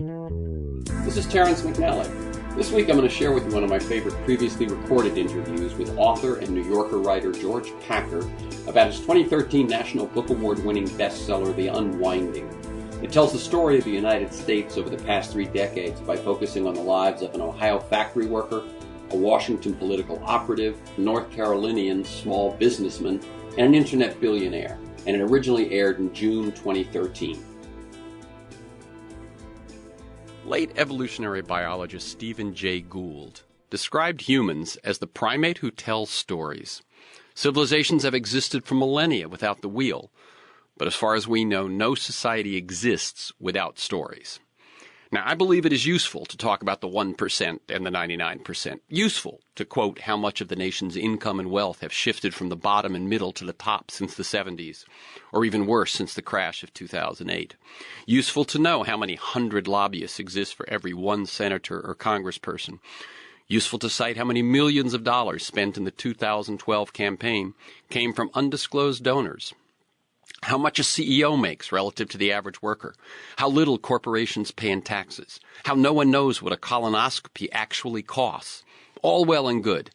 This is Terrence McNally. This week I'm going to share with you one of my favorite previously recorded interviews with author and New Yorker writer George Packer about his 2013 National Book Award-winning bestseller, The Unwinding. It tells the story of the United States over the past 3 decades by focusing on the lives of an Ohio factory worker, a Washington political operative, North Carolinian small businessman, and an internet billionaire, and it originally aired in June 2013. Late evolutionary biologist Stephen Jay Gould described humans as the primate who tells stories. Civilizations have existed for millennia without the wheel, but as far as we know, no society exists without stories. Now, I believe it is useful to talk about the 1% and the 99%. Useful to quote how much of the nation's income and wealth have shifted from the bottom and middle to the top since the 70s, or even worse, since the crash of 2008. Useful to know how many hundred lobbyists exist for every one senator or congressperson. Useful to cite how many millions of dollars spent in the 2012 campaign came from undisclosed donors. How much a CEO makes relative to the average worker, how little corporations pay in taxes, how no one knows what a colonoscopy actually costs. All well and good,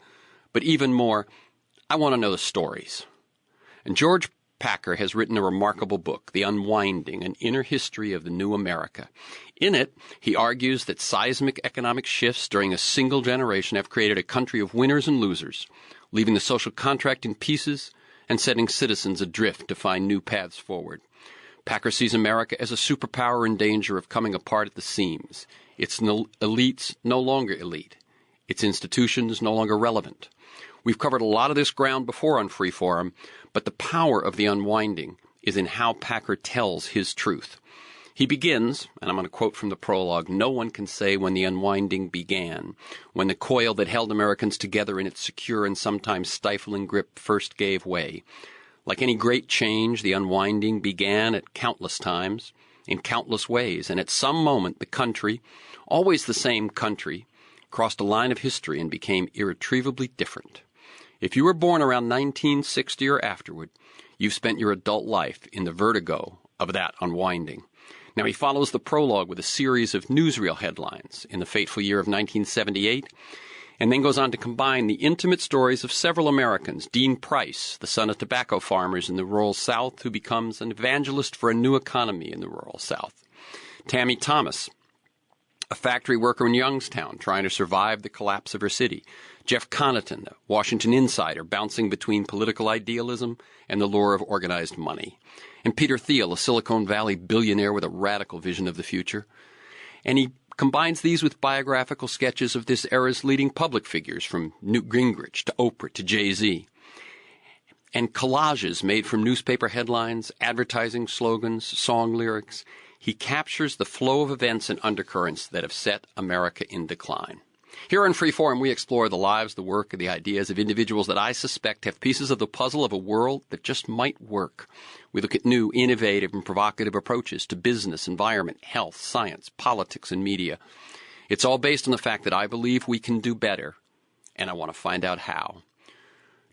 but even more, I want to know the stories. And George Packer has written a remarkable book, The Unwinding, an inner history of the new America. In it, he argues that seismic economic shifts during a single generation have created a country of winners and losers, leaving the social contract in pieces and setting citizens adrift to find new paths forward. Packer sees America as a superpower in danger of coming apart at the seams. Its elites no longer elite. Its institutions no longer relevant. We've covered a lot of this ground before on Freeform, but the power of the unwinding is in how Packer tells his truth. He begins, and I'm going to quote from the prologue, "No one can say when the unwinding began, when the coil that held Americans together in its secure and sometimes stifling grip first gave way. Like any great change, the unwinding began at countless times, in countless ways, and at some moment the country, always the same country, crossed a line of history and became irretrievably different. If you were born around 1960 or afterward, you've spent your adult life in the vertigo of that unwinding." Now, he follows the prologue with a series of newsreel headlines in the fateful year of 1978, and then goes on to combine the intimate stories of several Americans. Dean Price, the son of tobacco farmers in the rural South, who becomes an evangelist for a new economy in the rural South. Tammy Thomas, a factory worker in Youngstown trying to survive the collapse of her city. Jeff Connaughton, a Washington insider bouncing between political idealism and the lure of organized money. And Peter Thiel, a Silicon Valley billionaire with a radical vision of the future. And he combines these with biographical sketches of this era's leading public figures, from Newt Gingrich to Oprah to Jay-Z. And collages made from newspaper headlines, advertising slogans, song lyrics. He captures the flow of events and undercurrents that have set America in decline. Here on Freeform, we explore the lives, the work, and the ideas of individuals that I suspect have pieces of the puzzle of a world that just might work. We look at new, innovative, and provocative approaches to business, environment, health, science, politics, and media. It's all based on the fact that I believe we can do better, and I want to find out how.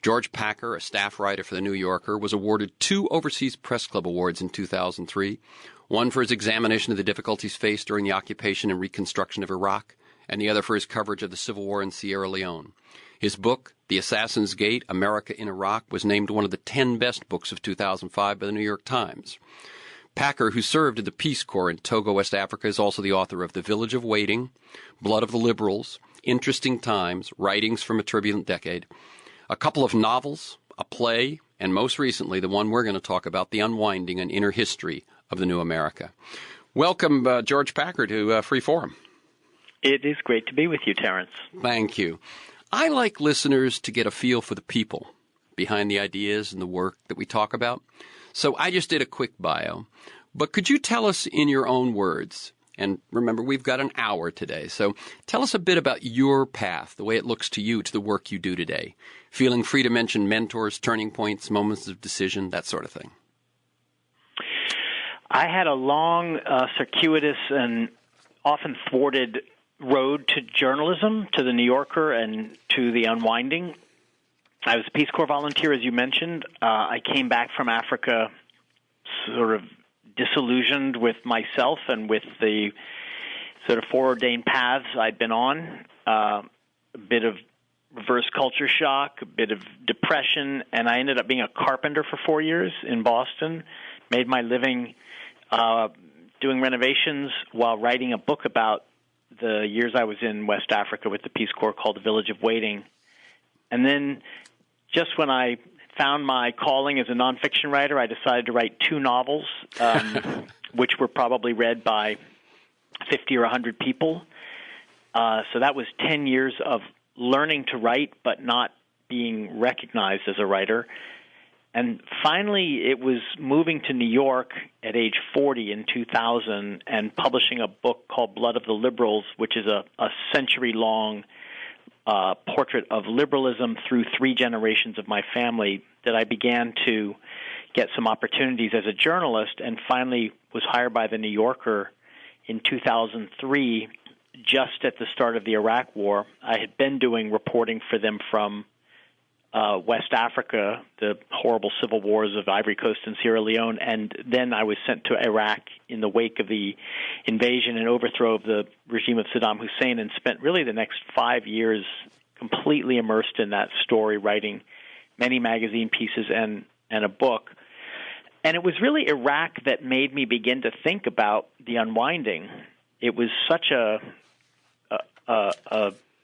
George Packer, a staff writer for The New Yorker, was awarded 2 Overseas Press Club awards in 2003, one for his examination of the difficulties faced during the occupation and reconstruction of Iraq, and the other for his coverage of the Civil War in Sierra Leone. His book, The Assassin's Gate, America in Iraq, was named one of the 10 best books of 2005 by the New York Times. Packer, who served in the Peace Corps in Togo, West Africa, is also the author of The Village of Waiting, Blood of the Liberals, Interesting Times, Writings from a Turbulent Decade, a couple of novels, a play, and most recently, the one we're going to talk about, The Unwinding, an Inner History of the New America. Welcome, George Packer, to Freeform. It is great to be with you, Terrence. Thank you. I like listeners to get a feel for the people behind the ideas and the work that we talk about. So I just did a quick bio. But could you tell us in your own words, and remember, we've got an hour today, so tell us a bit about your path, the way it looks to you, to the work you do today. Feeling free to mention mentors, turning points, moments of decision, that sort of thing. I had a long, circuitous, and often thwarted road to journalism, to The New Yorker, and to The Unwinding. I was a Peace Corps volunteer, as you mentioned. I came back from Africa sort of disillusioned with myself and with the sort of foreordained paths I'd been on, a bit of reverse culture shock, a bit of depression, and I ended up being a carpenter for 4 years in Boston, made my living doing renovations while writing a book about the years I was in West Africa with the Peace Corps called The Village of Waiting. And then just when I found my calling as a nonfiction writer, I decided to write 2 novels, which were probably read by 50 or 100 people. So that was 10 years of learning to write but not being recognized as a writer. And finally, it was moving to New York at age 40 in 2000 and publishing a book called Blood of the Liberals, which is a century-long portrait of liberalism through 3 generations of my family, that I began to get some opportunities as a journalist, and finally was hired by the New Yorker in 2003, just at the start of the Iraq War. I had been doing reporting for them from West Africa, the horrible civil wars of Ivory Coast and Sierra Leone, and then I was sent to Iraq in the wake of the invasion and overthrow of the regime of Saddam Hussein, and spent really the next 5 years completely immersed in that story, writing many magazine pieces and a book. And it was really Iraq that made me begin to think about the unwinding. It was such a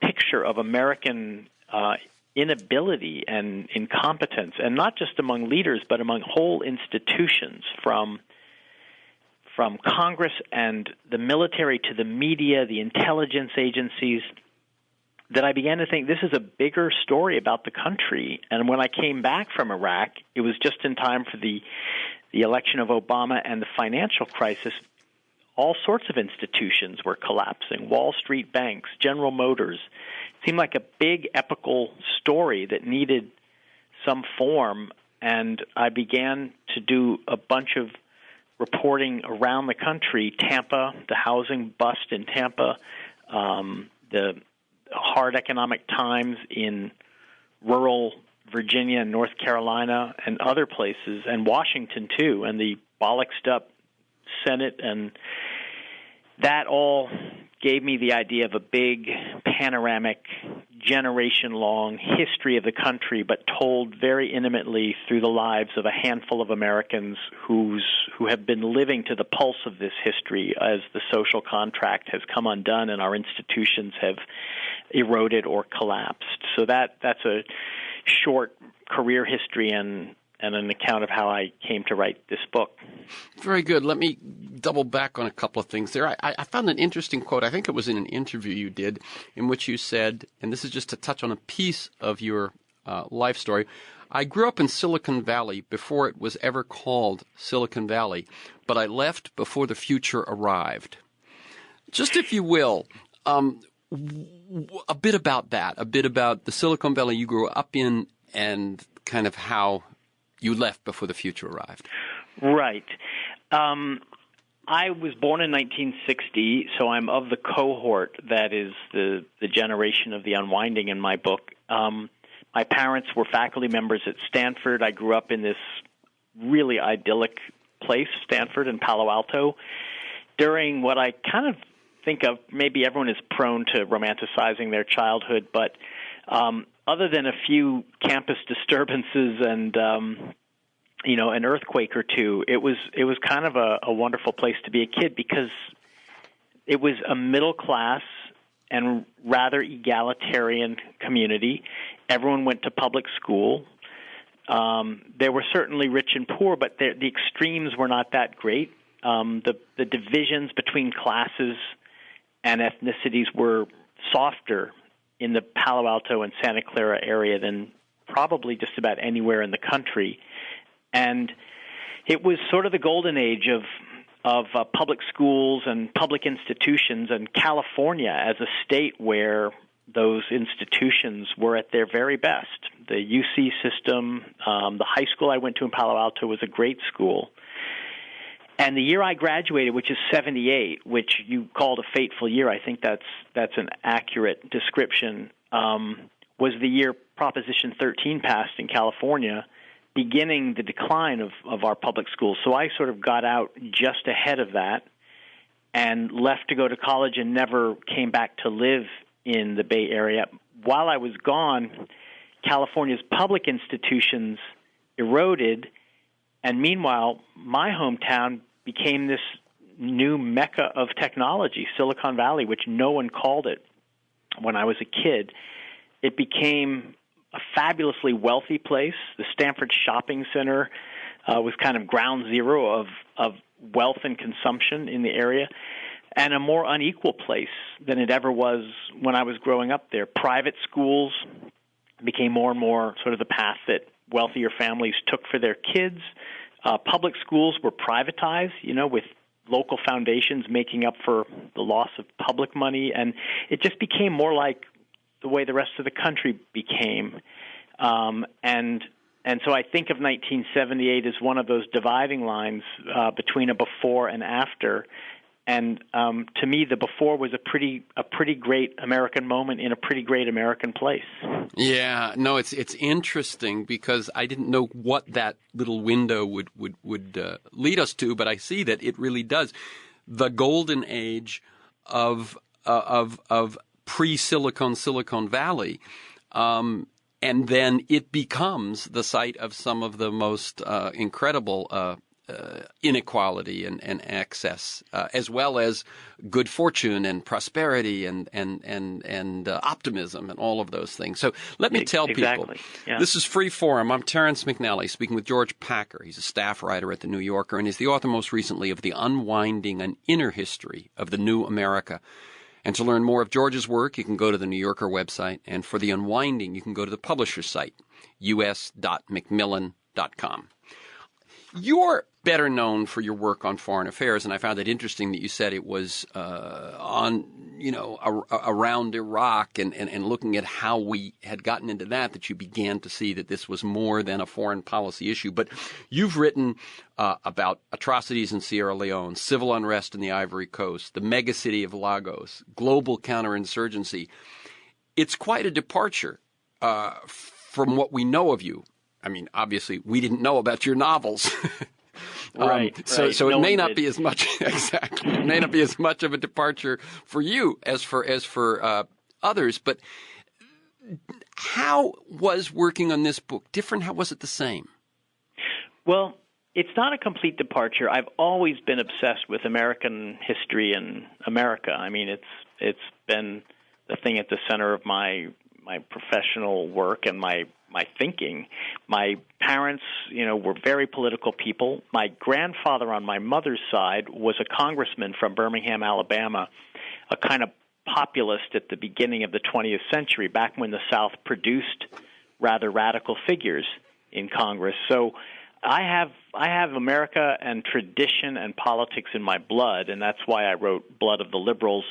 picture of American inability and incompetence, and not just among leaders, but among whole institutions, from Congress and the military to the media, the intelligence agencies, that I began to think this is a bigger story about the country. And when I came back from Iraq, it was just in time for the election of Obama and the financial crisis. All sorts of institutions were collapsing. Wall Street banks, General Motors. It seemed like a big epical story that needed some form, and I began to do a bunch of reporting around the country. Tampa, the housing bust in Tampa, the hard economic times in rural Virginia and North Carolina and other places, and Washington too, and the bollocksed up Senate, and that all gave me the idea of a big panoramic, generation-long history of the country, but told very intimately through the lives of a handful of Americans who have been living to the pulse of this history as the social contract has come undone and our institutions have eroded or collapsed. So that's a short career history and an account of how I came to write this book. Very good. Let me double back on a couple of things there. I found an interesting quote. I think it was in an interview you did, in which you said, and this is just to touch on a piece of your life story, I grew up in Silicon Valley before it was ever called Silicon Valley, but I left before the future arrived. Just, if you will, a bit about that, a bit about the Silicon Valley you grew up in and kind of how you left before the future arrived. Right. I was born in 1960, so I'm of the cohort that is the generation of the unwinding in my book. My parents were faculty members at Stanford. I grew up in this really idyllic place, Stanford in Palo Alto, during what I kind of think of, maybe everyone is prone to romanticizing their childhood, but other than a few campus disturbances and an earthquake or two, it was kind of a wonderful place to be a kid, because it was a middle class and rather egalitarian community. Everyone went to public school. There were certainly rich and poor, but the extremes were not that great. The divisions between classes and ethnicities were softer in the Palo Alto and Santa Clara area than probably just about anywhere in the country. And it was sort of the golden age of public schools and public institutions, and California as a state where those institutions were at their very best. The UC system, the high school I went to in Palo Alto was a great school. And the year I graduated, which is 78, which you called a fateful year, I think that's an accurate description, was the year Proposition 13 passed in California, beginning the decline of our public schools. So I sort of got out just ahead of that. and left to go to college and never came back to live in the Bay Area. While I was gone, California's public institutions eroded, and meanwhile, my hometown became this new mecca of technology, Silicon Valley, which no one called it when I was a kid. It became a fabulously wealthy place. The Stanford Shopping Center was kind of ground zero of wealth and consumption in the area, and a more unequal place than it ever was when I was growing up there. Private schools became more and more sort of the path that wealthier families took for their kids. Public schools were privatized, with local foundations making up for the loss of public money, and it just became more like the way the rest of the country became. And so I think of 1978 as one of those dividing lines between a before and after. And to me, the before was a pretty great American moment in a pretty great American place. Yeah, no, it's interesting because I didn't know what that little window would lead us to, but I see that it really does. The golden age of Silicon Valley. And then it becomes the site of some of the most incredible inequality and access, as well as good fortune and prosperity and optimism and all of those things. So let me tell people, This is Free Forum. I'm Terrence McNally speaking with George Packer. He's a staff writer at The New Yorker and is the author most recently of The Unwinding, an Inner History of the New America. And to learn more of George's work, you can go to the New Yorker website. And for The Unwinding, you can go to the publisher's site, us.macmillan.com. You're better known for your work on foreign affairs, and I found it interesting that you said it was around Iraq and looking at how we had gotten into that you began to see that this was more than a foreign policy issue. But you've written about atrocities in Sierra Leone, civil unrest in the Ivory Coast, the megacity of Lagos, global counterinsurgency. It's quite a departure from what we know of you. I mean, obviously, we didn't know about your novels. So it may not be as much exactly. It may not be as much of a departure for you as for others. But how was working on this book different? How was it the same? Well, it's not a complete departure. I've always been obsessed with American history and America. I mean, it's been the thing at the center of my professional work and my thinking. My parents, were very political people. My grandfather on my mother's side was a congressman from Birmingham, Alabama, a kind of populist at the beginning of the 20th century, back when the South produced rather radical figures in Congress. So I have America and tradition and politics in my blood, and that's why I wrote Blood of the Liberals.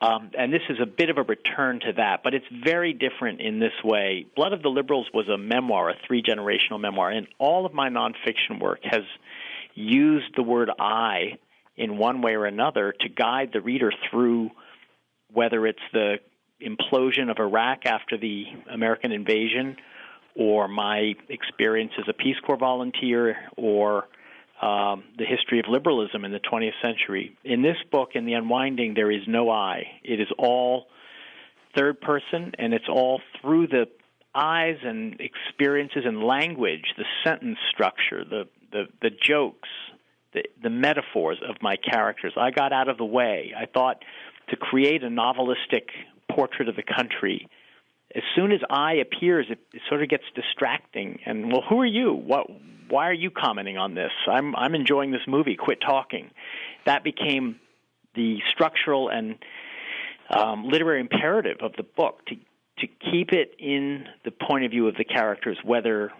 And this is a bit of a return to that, but it's very different in this way. Blood of the Liberals was a memoir, a three-generational memoir, and all of my nonfiction work has used the word I in one way or another to guide the reader through whether it's the implosion of Iraq after the American invasion or my experience as a Peace Corps volunteer or the history of liberalism in the 20th century. In this book, in The Unwinding, there is no I. It is all third person, and it's all through the eyes and experiences and language, the sentence structure, the jokes, the metaphors of my characters. I got out of the way. I thought to create a novelistic portrait of the country, as soon as I appears, it sort of gets distracting. And, well, who are you? Why are you commenting on this? I'm enjoying this movie. Quit talking. That became the structural and literary imperative of the book, to keep it in the point of view of the characters, whether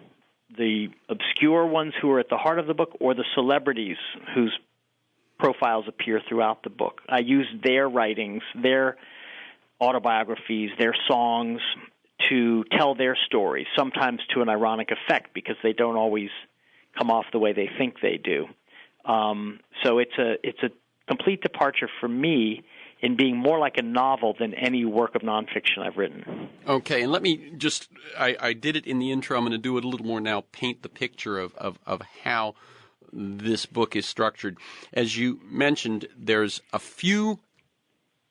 the obscure ones who are at the heart of the book or the celebrities whose profiles appear throughout the book. I use their writings, their autobiographies, their songs to tell their stories, sometimes to an ironic effect because they don't always come off the way they think they do. So it's a complete departure for me in being more like a novel than any work of nonfiction I've written. Okay, and let me just, I did it in the intro, I'm going to do it a little more now, paint the picture of how this book is structured. As you mentioned, there's a few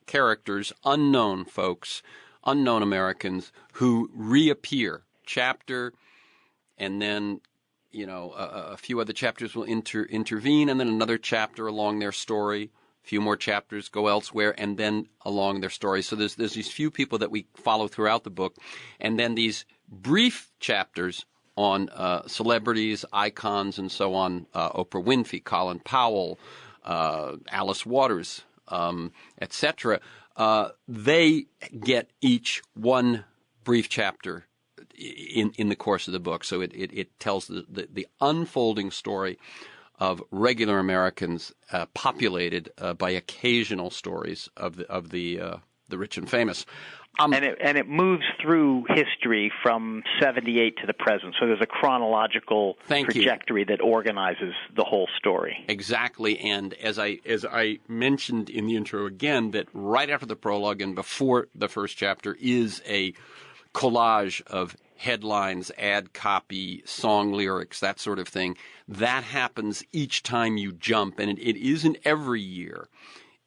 characters, unknown folks, unknown Americans, who reappear chapter, and then a few other chapters will intervene, and then another chapter along their story. A few more chapters go elsewhere, and then along their story. So there's these few people that we follow throughout the book, and then these brief chapters on celebrities, icons, and so on. Oprah Winfrey, Colin Powell, Alice Waters, etc. They get each one brief chapter in the course of the book. So it tells the unfolding story of regular Americans, populated by occasional stories of the rich and famous. And it moves through history from 78 to the present. So there's a chronological trajectory that organizes the whole story. Exactly. And as I mentioned in the intro again, that right after the prologue and before the first chapter is a collage of headlines, ad copy, song lyrics, that sort of thing. That happens each time you jump, and it isn't every year.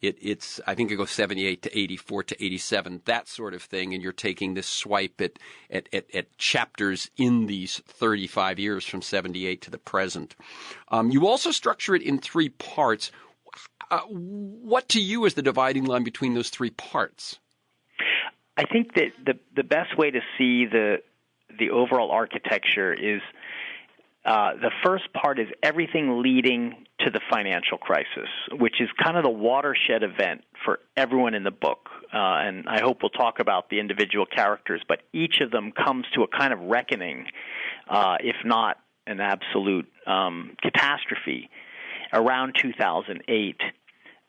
It's I think it goes 78 to 84 to 87, that sort of thing, and you're taking this swipe at chapters in these 35 years from 78 to the present. You also structure it in three parts. What to you is the dividing line between those three parts? I think that the best way to see the overall architecture is the first part is everything leading to the financial crisis, which is kind of the watershed event for everyone in the book. And I hope we'll talk about the individual characters, but each of them comes to a kind of reckoning, if not an absolute catastrophe, around 2008.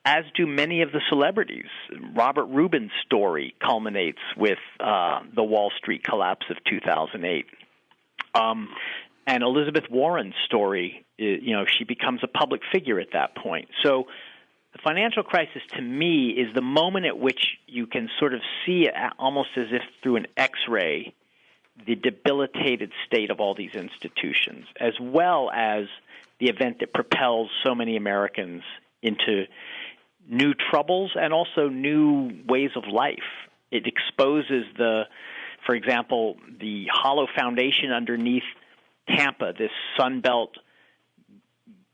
As do many of the celebrities. Robert Rubin's story culminates with the Wall Street collapse of 2008. And Elizabeth Warren's story, she becomes a public figure at that point. So the financial crisis, to me, is the moment at which you can sort of see it almost as if through an X-ray, the debilitated state of all these institutions, as well as the event that propels so many Americans into new troubles and also new ways of life. It exposes for example, the hollow foundation underneath Tampa, this Sunbelt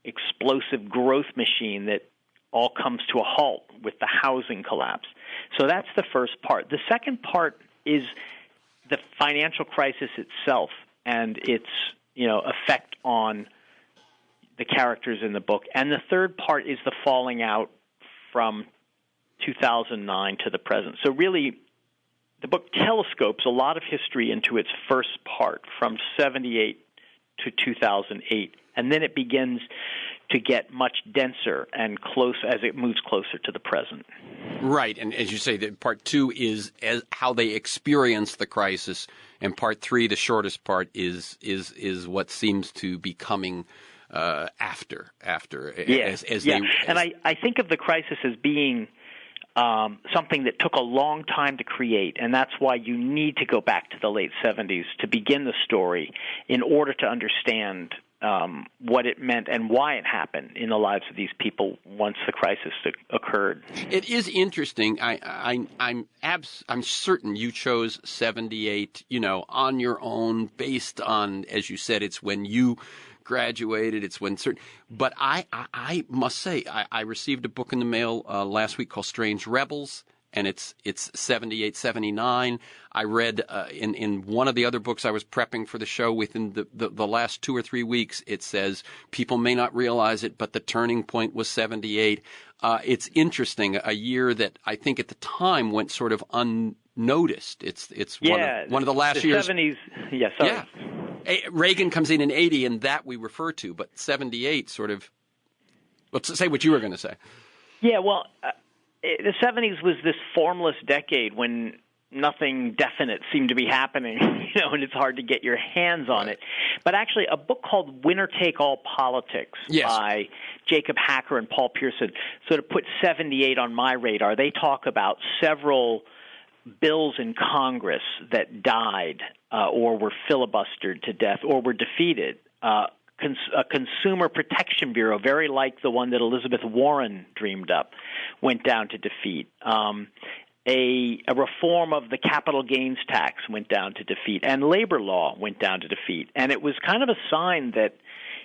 explosive growth machine that all comes to a halt with the housing collapse. So that's the first part. The second part is the financial crisis itself and its effect on the characters in the book. And the third part is the falling out from 2009 to the present. So really, the book telescopes a lot of history into its first part from 78 to 2008, and then it begins to get much denser and close as it moves closer to the present. Right, and as you say, part two is how they experience the crisis, and part three, the shortest part, is what seems to be coming after. Yeah, and I think of the crisis as being something that took a long time to create, and that's why you need to go back to the late 70s to begin the story in order to understand what it meant and why it happened in the lives of these people once the crisis occurred. It is interesting. I'm certain you chose 78, on your own, based on, as you said, it's when you graduated. It's when certain. But I must say, I received a book in the mail last week called Strange Rebels, and it's 78, 79. I read in one of the other books I was prepping for the show within the last 2 or 3 weeks, it says people may not realize it, but the turning point was 78. It's interesting, a year that I think at the time went sort of unnoticed. It's one of the last years. 70s. Yeah, sorry. Yeah. Reagan comes in 80, and that we refer to, but 78 sort of. Let's say what you were going to say. Yeah, well, the 70s was this formless decade when nothing definite seemed to be happening, and it's hard to get your hands on it. But actually, a book called Winner Take All Politics by Jacob Hacker and Paul Pearson sort of put 78 on my radar. They talk about several bills in Congress that died or were filibustered to death or were defeated a consumer protection bureau, very like the one that Elizabeth Warren dreamed up, went down to defeat. A reform of the capital gains tax went down to defeat, and labor law went down to defeat. And it was kind of a sign that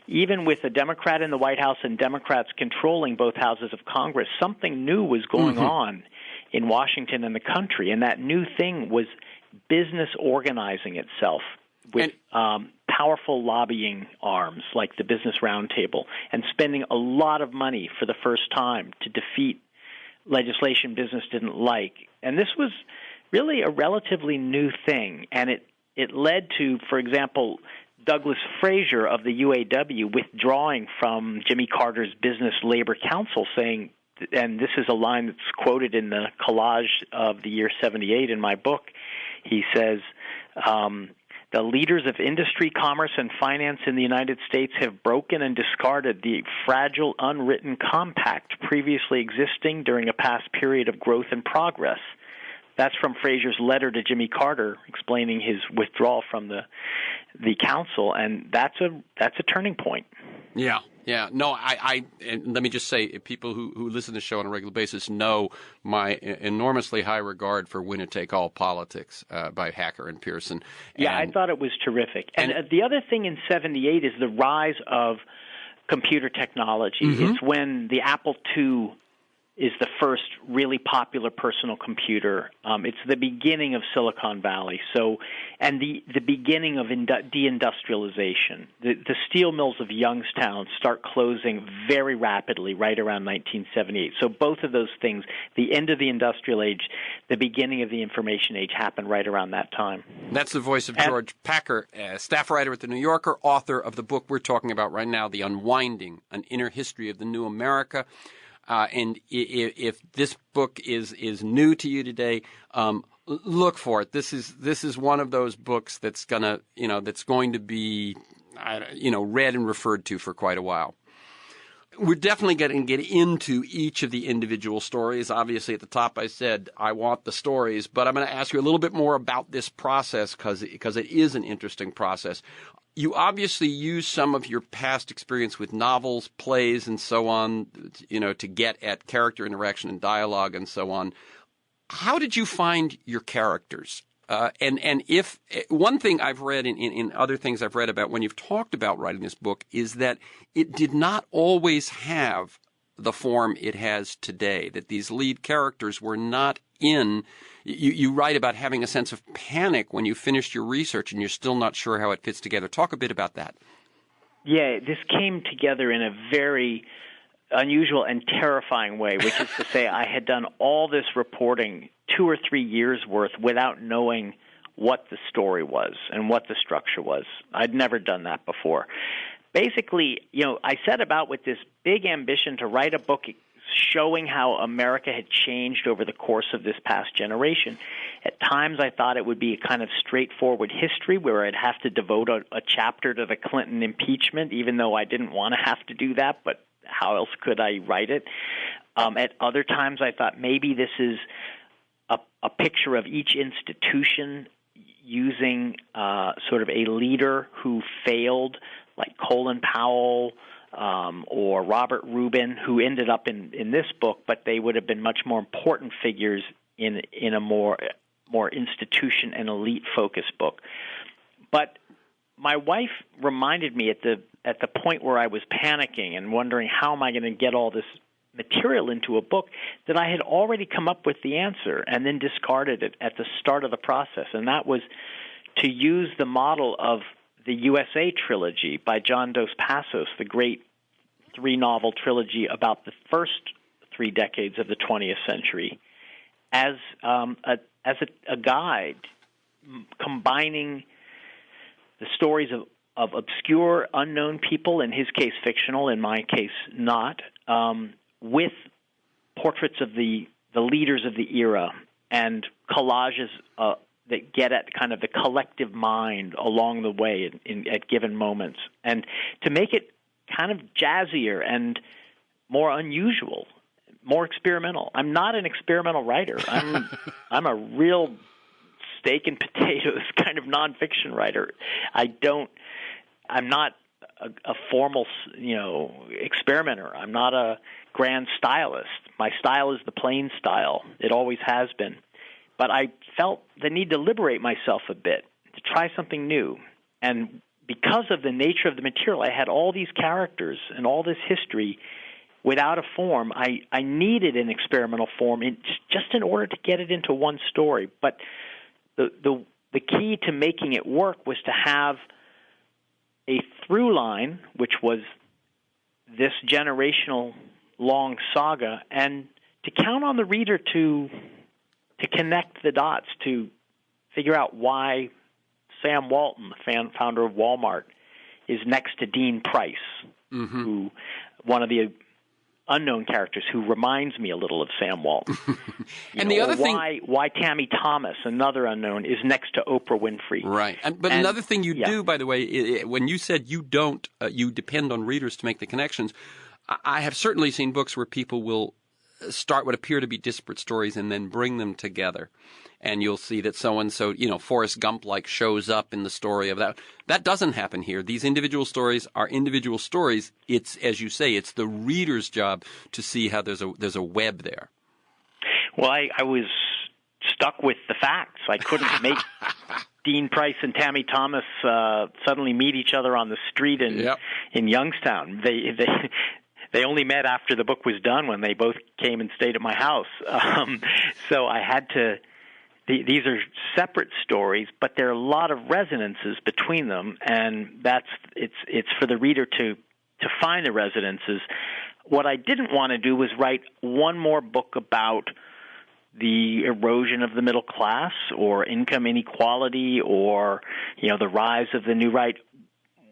even with a Democrat in the White House and Democrats controlling both houses of Congress, something new was going on in Washington and the country, and that new thing was business organizing itself with powerful lobbying arms like the Business Roundtable, and spending a lot of money for the first time to defeat legislation business didn't like. And this was really a relatively new thing, and it led to, for example, Douglas Fraser of the UAW withdrawing from Jimmy Carter's Business Labor Council, saying, and this is a line that's quoted in the collage of the year 78 in my book, he says, the leaders of industry, commerce, and finance in the United States have broken and discarded the fragile, unwritten compact previously existing during a past period of growth and progress. That's from Fraser's letter to Jimmy Carter explaining his withdrawal from the council, and that's a turning point. Yeah. No, and let me just say, people who listen to the show on a regular basis know my enormously high regard for winner-take-all politics by Hacker and Pearson. Yeah, I thought it was terrific. And the other thing in 78 is the rise of computer technology. It's when the Apple II is the first really popular personal computer. It's the beginning of Silicon Valley. And the beginning of deindustrialization. The steel mills of Youngstown start closing very rapidly right around 1978. So both of those things, the end of the industrial age, the beginning of the information age, happened right around that time. That's the voice of George Packer, staff writer at The New Yorker, author of the book we're talking about right now, The Unwinding, An Inner History of the New America. And if this book is new to you today, look for it. This is one of those books that's going to be read and referred to for quite a while. We're definitely going to get into each of the individual stories. Obviously, at the top I said I want the stories, but I'm going to ask you a little bit more about this process because it is an interesting process. You obviously use some of your past experience with novels, plays, and so on, to get at character interaction and dialogue and so on. How did you find your characters? And if one thing I've read in other things I've read about when you've talked about writing this book is that it did not always have the form it has today, that these lead characters were not in. You write about having a sense of panic when you finished your research and you're still not sure how it fits together. Talk a bit about that. Yeah, this came together in a very unusual and terrifying way, which is to say I had done all this reporting 2 or 3 years worth without knowing what the story was and what the structure was. I'd never done that before. Basically, I set about with this big ambition to write a book showing how America had changed over the course of this past generation. At times I thought it would be a kind of straightforward history where I'd have to devote a chapter to the Clinton impeachment, even though I didn't want to have to do that, but how else could I write it? At other times I thought maybe this is a picture of each institution using sort of a leader who failed, like Colin Powell, or Robert Rubin, who ended up in this book, but they would have been much more important figures in a more institution and elite focused book. But my wife reminded me at the point where I was panicking and wondering how am I going to get all this material into a book, that I had already come up with the answer and then discarded it at the start of the process, and that was to use the model of the USA trilogy by John Dos Passos, the great 3-novel trilogy about the first 3 decades of the 20th century, as a guide, combining the stories of obscure, unknown people, in his case fictional, in my case not, with portraits of the leaders of the era and collages that get at kind of the collective mind along the way at given moments, and to make it kind of jazzier and more unusual, more experimental. I'm not an experimental writer. I'm a real steak and potatoes kind of nonfiction writer. I'm not a formal, experimenter. I'm not a grand stylist. My style is the plain style. It always has been. But I felt the need to liberate myself a bit, to try something new. And because of the nature of the material, I had all these characters and all this history without a form. I needed an experimental form just in order to get it into one story. But the key to making it work was to have a through line, which was this generational long saga, and to count on the reader to connect the dots, to figure out why Sam Walton, the founder of Walmart, is next to Dean Price, who one of the unknown characters who reminds me a little of Sam Walton. And the other thing, why Tammy Thomas, another unknown, is next to Oprah Winfrey. Right. But another thing you do, by the way, when you said you don't, you depend on readers to make the connections. I have certainly seen books where people will start what appear to be disparate stories and then bring them together. And you'll see that so-and-so, Forrest Gump-like shows up in the story of that. That doesn't happen here. These individual stories are individual stories. It's, as you say, it's the reader's job to see how there's a web there. Well, I was stuck with the facts. I couldn't make Dean Price and Tammy Thomas suddenly meet each other on the street in Youngstown. They only met after the book was done, when they both came and stayed at my house. So I had to. These are separate stories, but there are a lot of resonances between them, and it's for the reader to find the resonances. What I didn't want to do was write one more book about the erosion of the middle class, or income inequality, or the rise of the new right.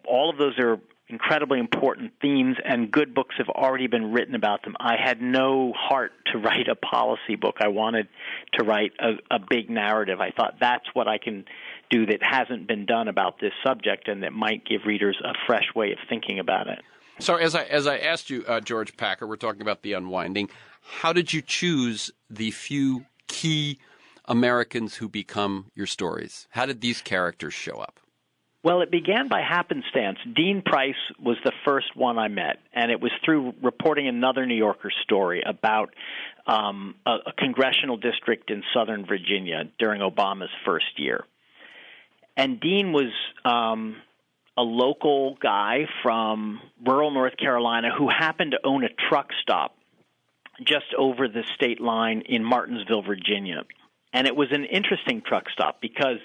All of those are incredibly important themes, and good books have already been written about them. I had no heart to write a policy book. I wanted to write a big narrative. I thought that's what I can do that hasn't been done about this subject, and that might give readers a fresh way of thinking about it. So as I asked you, George Packer, we're talking about The Unwinding, how did you choose the few key Americans who become your stories? How did these characters show up? Well, it began by happenstance. Dean Price was the first one I met, and it was through reporting another New Yorker story about a congressional district in Southern Virginia during Obama's first year. And Dean was a local guy from rural North Carolina who happened to own a truck stop just over the state line in Martinsville, Virginia. And it was an interesting truck stop because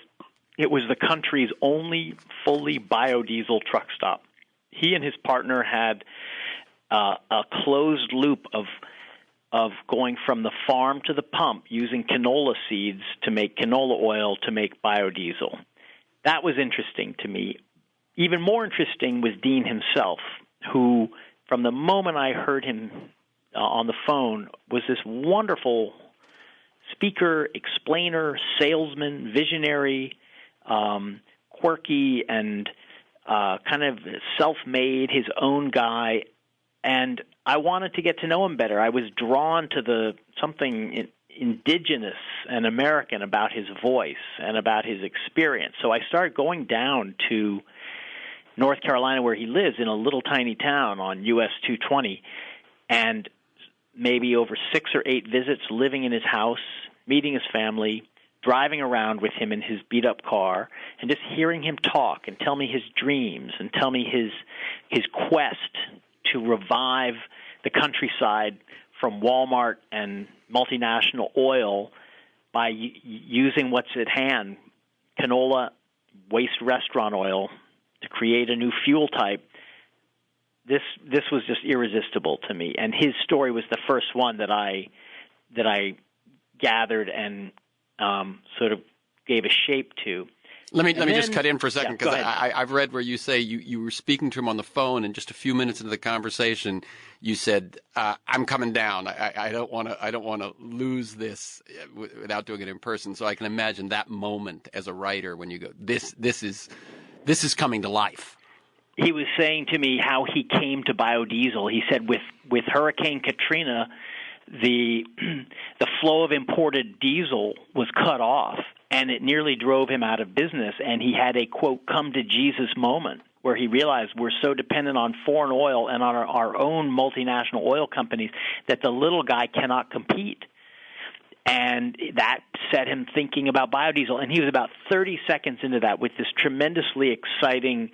it was the country's only fully biodiesel truck stop. He and his partner had a closed loop of going from the farm to the pump using canola seeds to make canola oil to make biodiesel. That was interesting to me. Even more interesting was Dean himself, who, from the moment I heard him on the phone, was this wonderful speaker, explainer, salesman, visionary, quirky and kind of self-made, his own guy, and I wanted to get to know him better. I was drawn to something indigenous and American about his voice and about his experience. So I started going down to North Carolina, where he lives, in a little tiny town on US 220, and maybe over 6 or 8 visits, living in his house, meeting his family, driving around with him in his beat-up car, and just hearing him talk and tell me his dreams and tell me his quest to revive the countryside from Walmart and multinational oil by using what's at hand, canola, waste restaurant oil, to create a new fuel type. This was just irresistible to me, and his story was the first one that I gathered and sort of gave a shape to. Let me just cut in for a second, because I've read where you say you were speaking to him on the phone, and just a few minutes into the conversation, you said, "I'm coming down. I don't want to lose this without doing it in person." So I can imagine that moment as a writer when you go, "This is coming to life." He was saying to me how he came to biodiesel. He said with Hurricane Katrina, the flow of imported diesel was cut off, and it nearly drove him out of business, and he had a, quote, come to Jesus moment where he realized we're so dependent on foreign oil and on our own multinational oil companies that the little guy cannot compete. And that set him thinking about biodiesel. And he was about 30 seconds into that with this tremendously exciting,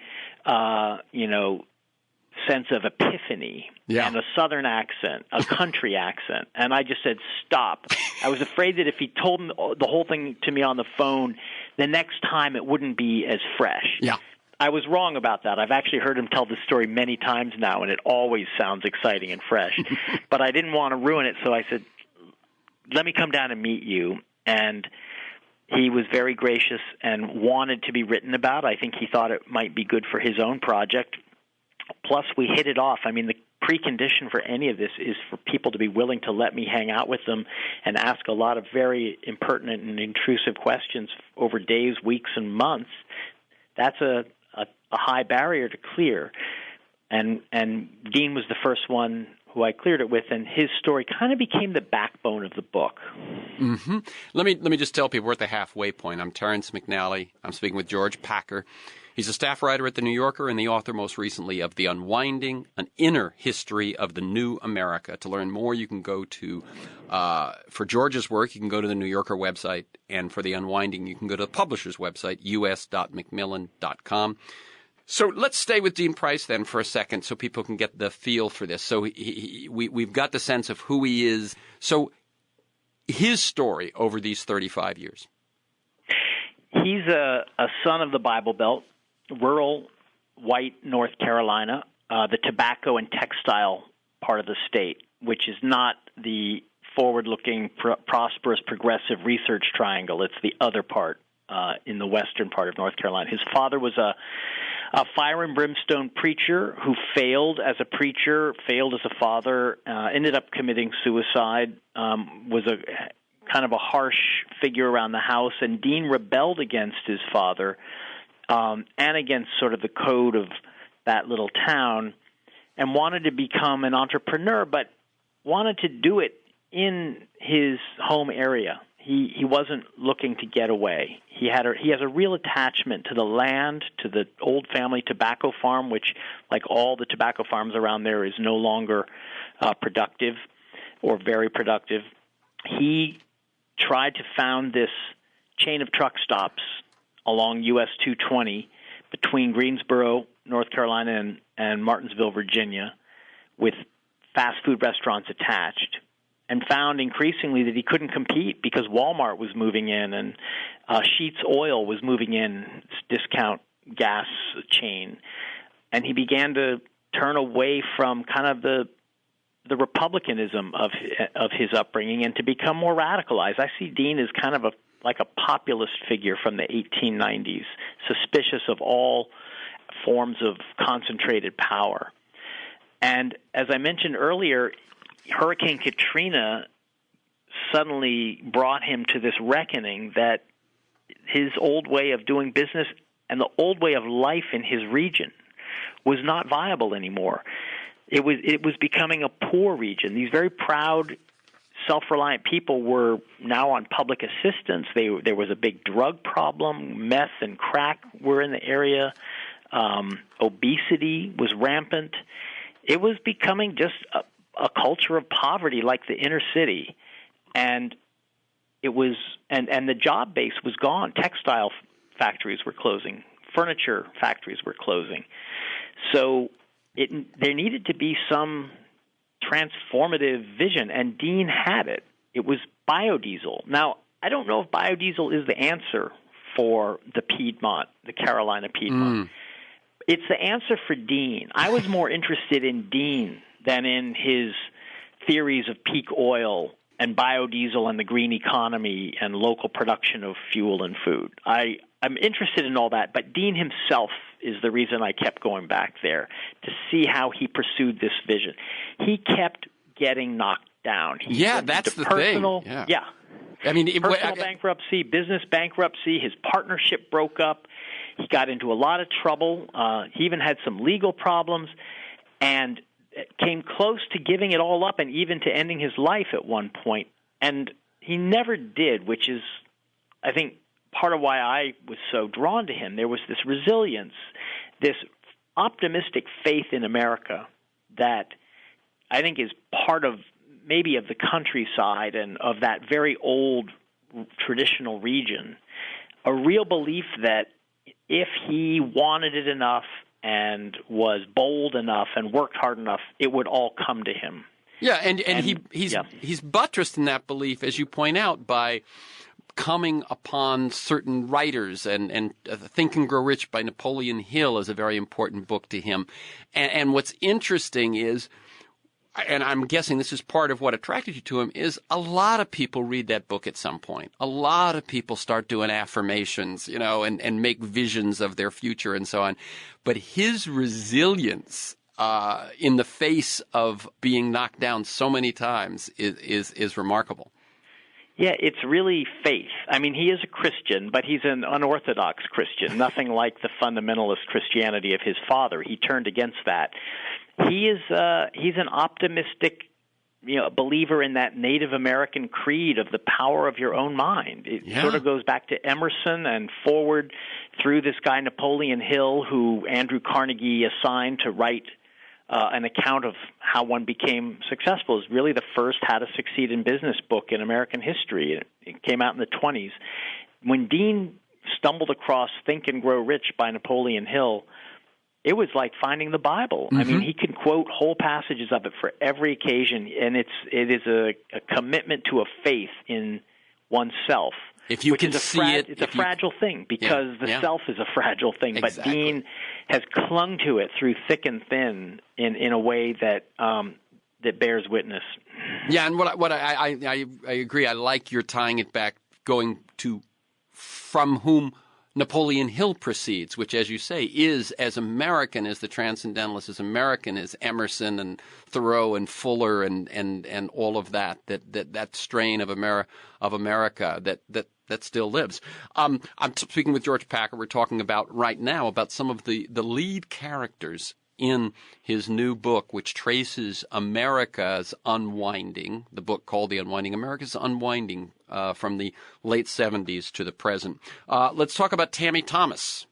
sense of epiphany and a southern accent, a country accent. And I just said, stop. I was afraid that if he told the whole thing to me on the phone, the next time it wouldn't be as fresh. Yeah. I was wrong about that. I've actually heard him tell this story many times now, and it always sounds exciting and fresh. But I didn't want to ruin it, so I said, let me come down and meet you. And he was very gracious and wanted to be written about. I think he thought it might be good for his own project. Plus, we hit it off. I mean, the precondition for any of this is for people to be willing to let me hang out with them and ask a lot of very impertinent and intrusive questions over days, weeks, and months. That's a high barrier to clear. And Dean was the first one who I cleared it with, and his story kind of became the backbone of the book. Mm-hmm. Let me just tell people we're at the halfway point. I'm Terrence McNally. I'm speaking with George Packer. He's a staff writer at The New Yorker and the author most recently of The Unwinding, An Inner History of the New America. To learn more, you can go to, for George's work, you can go to the New Yorker website, and for The Unwinding, you can go to the publisher's website, us.macmillan.com. So let's stay with Dean Price then for a second so people can get the feel for this. So we've got the sense of who he is. So his story over these 35 years. He's a son of the Bible Belt, rural white North Carolina, the tobacco and textile part of the state, which is not the forward-looking, prosperous, progressive research triangle. It's the other part in the western part of North Carolina. His father was a fire and brimstone preacher who failed as a preacher, failed as a father, ended up committing suicide, was a kind of a harsh figure around the house, and Dean rebelled against his father and against sort of the code of that little town and wanted to become an entrepreneur, but wanted to do it in his home area. He wasn't looking to get away. He has a real attachment to the land, to the old family tobacco farm, which, like all the tobacco farms around there, is no longer productive or very productive. He tried to found this chain of truck stops along US 220 between Greensboro, North Carolina, and Martinsville, Virginia, with fast food restaurants attached, and found increasingly that he couldn't compete because Walmart was moving in and Sheets Oil was moving in, discount gas chain. And he began to turn away from kind of the republicanism of his upbringing and to become more radicalized. I see Dean as kind of like a populist figure from the 1890s, suspicious of all forms of concentrated power. And as I mentioned earlier, Hurricane Katrina suddenly brought him to this reckoning that his old way of doing business and the old way of life in his region was not viable anymore. It was becoming a poor region. These very proud, self-reliant people were now on public assistance. There was a big drug problem. Meth and crack were in the area. Obesity was rampant. It was becoming just a culture of poverty like the inner city. And it was and the job base was gone. Textile factories were closing. Furniture factories were closing. So there needed to be some transformative vision, and Dean had it. It was biodiesel. Now, I don't know if biodiesel is the answer for the Piedmont, the Carolina Piedmont. It's the answer for Dean. I was more interested in Dean than in his theories of peak oil and biodiesel and the green economy and local production of fuel and food. I'm interested in all that, but Dean himself is the reason I kept going back there, to see how he pursued this vision. He kept getting knocked down. That's the thing. Yeah. I mean, personal bankruptcy, business bankruptcy, his partnership broke up. He got into a lot of trouble. He even had some legal problems and came close to giving it all up and even to ending his life at one point. And he never did, which is, I think, part of why I was so drawn to him. There was this resilience, this optimistic faith in America that I think is part of maybe of the countryside and of that very old traditional region, a real belief that if he wanted it enough and was bold enough and worked hard enough, it would all come to him. Yeah, and he's buttressed in that belief, as you point out, by coming upon certain writers, and Think and Grow Rich by Napoleon Hill is a very important book to him. And what's interesting is, and I'm guessing this is part of what attracted you to him, is a lot of people read that book at some point. A lot of people start doing affirmations, and make visions of their future and so on. But his resilience in the face of being knocked down so many times is remarkable. Yeah, it's really faith. I mean, he is a Christian, but he's an unorthodox Christian, nothing like the fundamentalist Christianity of his father. He turned against that. He's an optimistic, believer in that Native American creed of the power of your own mind. It sort of goes back to Emerson and forward through this guy Napoleon Hill, who Andrew Carnegie assigned to write an account of how one became successful. Is really the first How to Succeed in Business book in American history. It came out in the 1920s. When Dean stumbled across Think and Grow Rich by Napoleon Hill, it was like finding the Bible. Mm-hmm. I mean, he can quote whole passages of it for every occasion, and it is a commitment to a faith in oneself. If you can see it, it's a fragile thing because the self is a fragile thing. Exactly. But Dean has clung to it through thick and thin in a way that that bears witness. Yeah, and what I agree. I like your tying it back, going to from whom Napoleon Hill proceeds, which, as you say, is as American as the Transcendentalists, as American as Emerson and Thoreau and Fuller and all of that strain of America that still lives. I'm speaking with George Packer. We're talking about right now about some of the lead characters in his new book, which traces America's unwinding, the book called The Unwinding, America's Unwinding from the late 70s to the present. Let's talk about Tammy Thomas.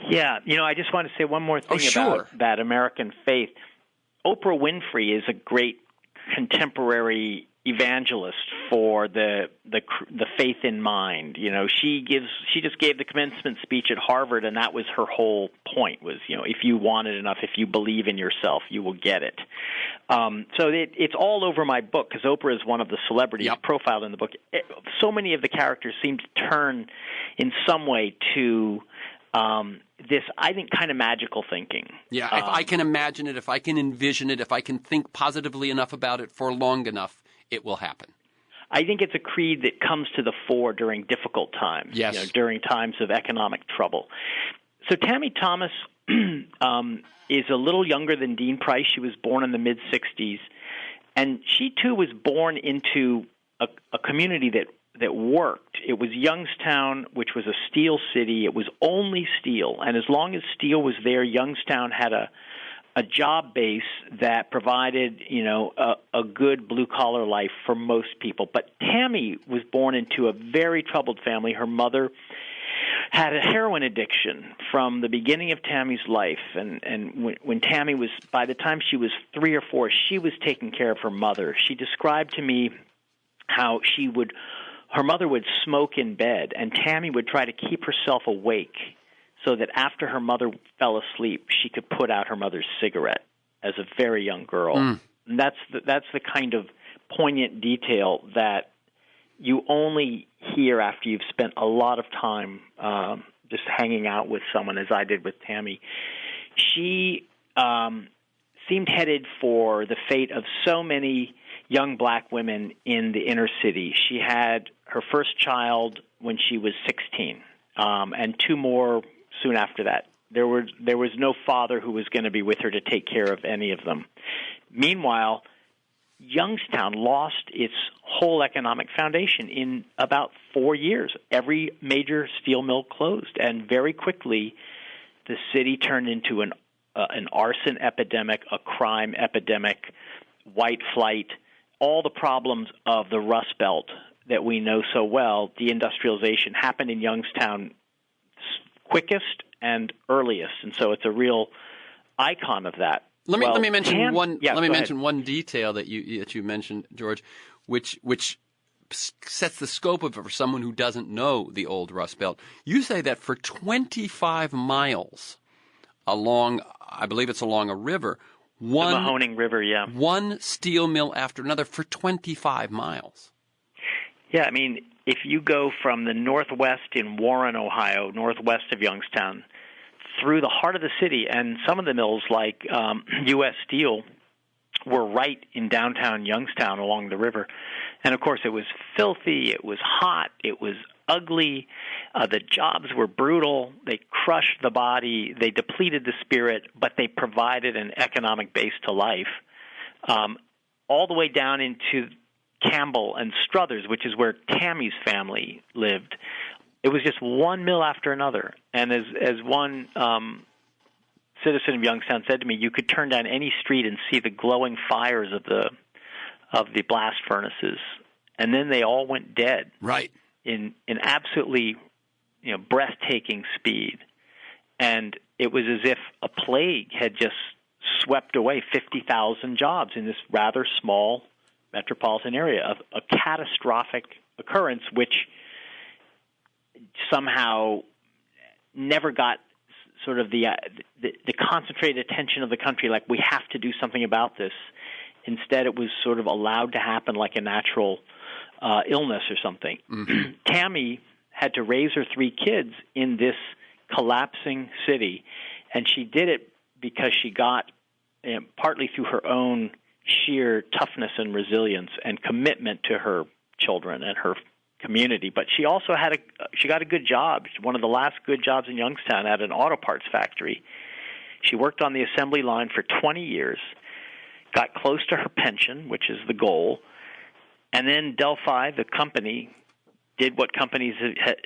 Yeah, I just want to say one more thing about that American faith. Oprah Winfrey is a great contemporary evangelist for the faith in mind. She just gave the commencement speech at Harvard, and that was her whole point was, if you want it enough, if you believe in yourself, you will get it. So it's all over my book because Oprah is one of the celebrities profiled in the book. So many of the characters seem to turn in some way to this, I think, kind of magical thinking. Yeah, if I can imagine it, if I can envision it, if I can think positively enough about it for long enough, it will happen. I think it's a creed that comes to the fore during difficult times, during times of economic trouble. So Tammy Thomas is a little younger than Dean Price. She was born in the mid-'60s, and she, too, was born into a community that worked. It was Youngstown, which was a steel city. It was only steel, and as long as steel was there, Youngstown had a job base that provided, a good blue-collar life for most people. But Tammy was born into a very troubled family. Her mother had a heroin addiction from the beginning of Tammy's life. And when Tammy was, by the time she was 3 or 4, she was taking care of her mother. She described to me how her mother would smoke in bed, and Tammy would try to keep herself awake so that after her mother fell asleep, she could put out her mother's cigarette as a very young girl. Mm. And that's the kind of poignant detail that you only hear after you've spent a lot of time just hanging out with someone, as I did with Tammy. She seemed headed for the fate of so many young black women in the inner city. She had her first child when she was 16, and 2 more soon after that. There was no father who was going to be with her to take care of any of them. Meanwhile, Youngstown lost its whole economic foundation in about 4 years. Every major steel mill closed, and very quickly the city turned into an arson epidemic, a crime epidemic, white flight, all the problems of the Rust Belt that we know so well. Deindustrialization happened in Youngstown quickest and earliest, and so it's a real icon of that. Let me mention one. Yeah, let me mention one detail that you mentioned, George, which sets the scope of it for someone who doesn't know the old Rust Belt. You say that for 25 miles along, I believe it's along a river, the Mahoning River, yeah, one steel mill after another for 25 miles. Yeah, I mean, if you go from the northwest in Warren, Ohio, northwest of Youngstown, through the heart of the city, and some of the mills like U.S. Steel were right in downtown Youngstown along the river. And, of course, it was filthy, it was hot, it was ugly, the jobs were brutal, they crushed the body, they depleted the spirit, but they provided an economic base to life, all the way down into Campbell and Struthers, which is where Tammy's family lived. It was just one mill after another. And as one citizen of Youngstown said to me, you could turn down any street and see the glowing fires of the blast furnaces, and then they all went dead. Right. In absolutely, breathtaking speed. And it was as if a plague had just swept away 50,000 jobs in this rather small metropolitan area, a catastrophic occurrence which somehow never got sort of the concentrated attention of the country, like we have to do something about this. Instead, it was sort of allowed to happen like a natural illness or something. Mm-hmm. Tammy had to raise her 3 kids in this collapsing city, and she did it because she got, partly through her own sheer toughness and resilience and commitment to her children and her community, but she also she got a good job. One of the last good jobs in Youngstown at an auto parts factory. She worked on the assembly line for 20 years, got close to her pension, which is the goal, and then Delphi, the company, did what companies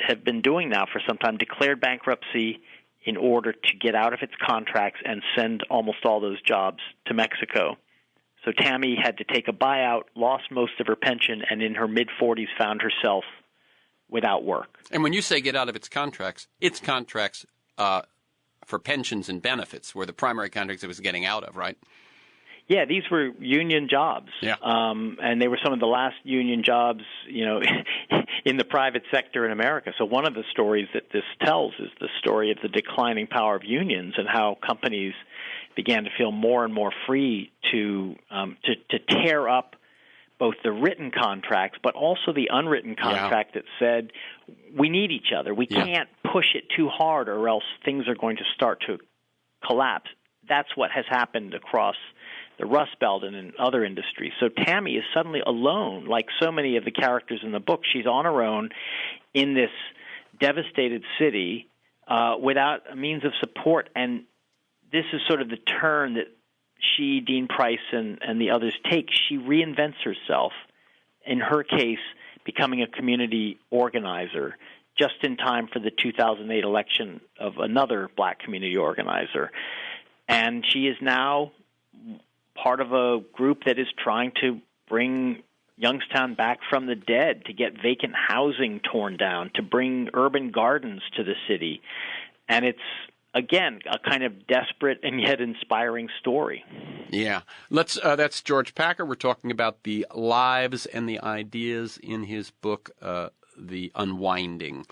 have been doing now for some time, declared bankruptcy in order to get out of its contracts and send almost all those jobs to Mexico. So Tammy had to take a buyout, lost most of her pension, and in her mid-40s found herself without work. And when you say get out of its contracts for pensions and benefits were the primary contracts it was getting out of, right? Yeah, these were union jobs. Yeah. And they were some of the last union jobs, in the private sector in America. So one of the stories that this tells is the story of the declining power of unions and how companies began to feel more and more free to tear up both the written contracts but also the unwritten contract that said we need each other. We can't push it too hard or else things are going to start to collapse. That's what has happened across the Rust Belt and in other industries. So Tammy is suddenly alone, like so many of the characters in the book. She's on her own in this devastated city without a means of support, and this is sort of the turn that she, Dean Price, and the others take. She reinvents herself, in her case, becoming a community organizer, just in time for the 2008 election of another black community organizer. And she is now part of a group that is trying to bring Youngstown back from the dead, to get vacant housing torn down, to bring urban gardens to the city. And it's, again, a kind of desperate and yet inspiring story. Yeah. That's George Packer. We're talking about the lives and the ideas in his book, The Unwinding.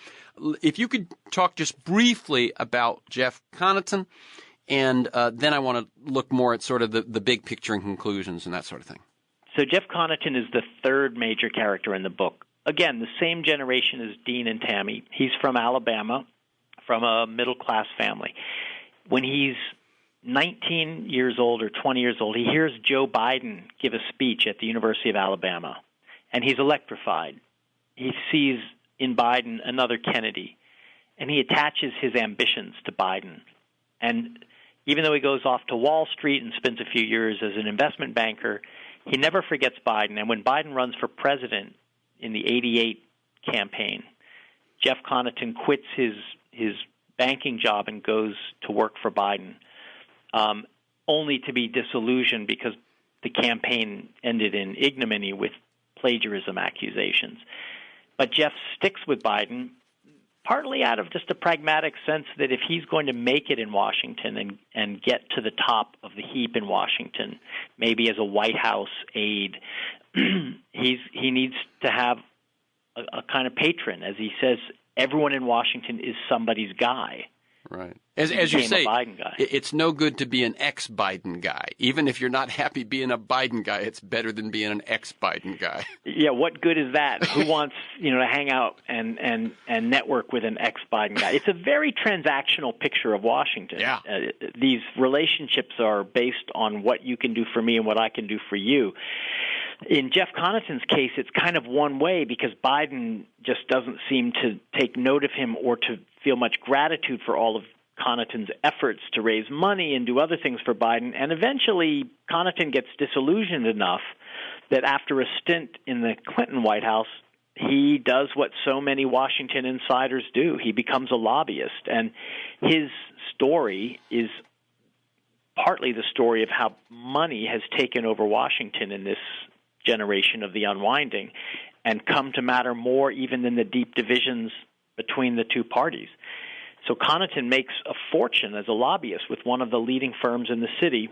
If you could talk just briefly about Jeff Connaughton, and then I want to look more at sort of the big picture and conclusions and that sort of thing. So Jeff Connaughton is the third major character in the book. Again, the same generation as Dean and Tammy. He's from Alabama, from a middle-class family. When he's 19 years old or 20 years old, he hears Joe Biden give a speech at the University of Alabama, and he's electrified. He sees in Biden another Kennedy, and he attaches his ambitions to Biden. And even though he goes off to Wall Street and spends a few years as an investment banker, he never forgets Biden. And when Biden runs for president in the 88 campaign, Jeff Connaughton quits his banking job and goes to work for Biden, only to be disillusioned because the campaign ended in ignominy with plagiarism accusations. But Jeff sticks with Biden, partly out of just a pragmatic sense that if he's going to make it in Washington and get to the top of the heap in Washington, maybe as a White House aide, he needs to have a kind of patron. As he says, everyone in Washington is somebody's guy. Right. As you say, it's no good to be an ex-Biden guy. Even if you're not happy being a Biden guy, it's better than being an ex-Biden guy. Yeah, what good is that? Who wants, to hang out and network with an ex-Biden guy? It's a very transactional picture of Washington. Yeah. These relationships are based on what you can do for me and what I can do for you. In Jeff Connaughton's case, it's kind of one way because Biden just doesn't seem to take note of him or to feel much gratitude for all of Connaughton's efforts to raise money and do other things for Biden. And eventually, Connaughton gets disillusioned enough that after a stint in the Clinton White House, he does what so many Washington insiders do. He becomes a lobbyist. And his story is partly the story of how money has taken over Washington in this generation of the unwinding and come to matter more even than the deep divisions between the two parties. So Connaughton makes a fortune as a lobbyist with one of the leading firms in the city.